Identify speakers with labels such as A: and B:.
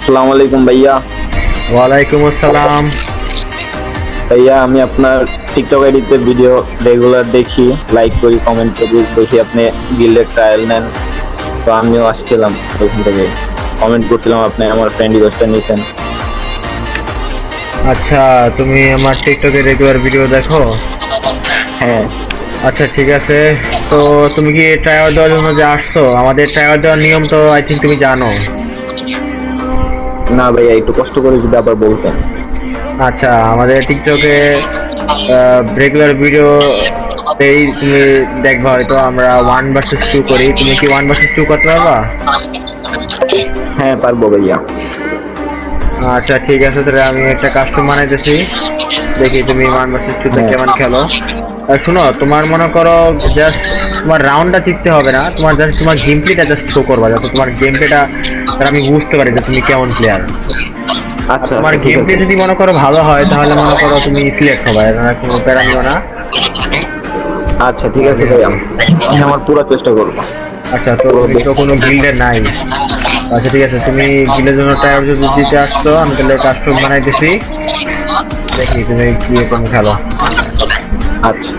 A: আসসালামু আলাইকুম ভাইয়া।
B: ওয়ালাইকুম আসসালাম।
A: ভাইয়া আমি আপনার টিকটক আইডিতে ভিডিও রেগুলার দেখি, লাইক করি, কমেন্ট করি, দেখি আপনি গিল্ডের ট্রায়াল নেন। তো আমিও আসছিলাম ওখান থেকে, কমেন্ট করছিলাম আপনি আমার ফ্রেন্ড রিকোয়েস্টটা নিয়েছেন।
B: আচ্ছা, তুমি আমার টিকটকে রেগুলার ভিডিও দেখো?
A: হ্যাঁ।
B: আচ্ছা ঠিক আছে। তো তুমি কি ট্রায়াল দেওয়ার জন্য যে আসছো, আমাদের ট্রায়াল দেওয়ার নিয়ম তো আই থিঙ্ক তুমি জানো।
A: না ভাইয়া, একটু কষ্ট করে যদি আবার বলতেন।
B: আচ্ছা, আমাদের টিকটকে রেগুলার ভিডিও তুমি দেখবা, হয়তো আমরা 1 vs 2 করি। তুমি কি 1 vs 2 করতে পারবা?
A: হ্যাঁ পারবো ভাইয়া।
B: আচ্ছা ঠিক আছে, তাহলে আমি একটা কাস্টম বানাইতেছি, দেখি তুমি 1 vs 2 তে
A: হ্যাঁ।
B: কেমন খেলো। আর শুনো, তোমার মনে করো জাস্ট তোমার রাউন্ডটা জিততে হবে না, তোমার জাস্ট তোমার গেম প্লেটা জাস্ট শো করবা, যাতে তোমার গেম প্লেটা আমি বুঝতে পারি যে তুমি কেমন প্লেয়ার। আর
A: আচ্ছা
B: তোমার
A: আচ্ছা ঠিক
B: গেম প্লে
A: আছে।
B: যদি মনে করো ভালো হয়, তাহলে মনে করো তুমি সিলেক্ট হবে, কোনো প্যারা নিও না।
A: আচ্ছা ঠিক আছে ভাইয়া, আমি আমার পুরো চেষ্টা করবো।
B: আচ্ছা, তো তুমি তো কোনো গিল্ডে নাই। আচ্ছা ঠিক আছে, তুমি গিল্ডের জন্য ট্রায়াল যদি দিতে আসছো, আমি তাহলে কাস্টম বানাইতেছি, দেখি তুমি কি রকম খেলো।
A: আচ্ছা।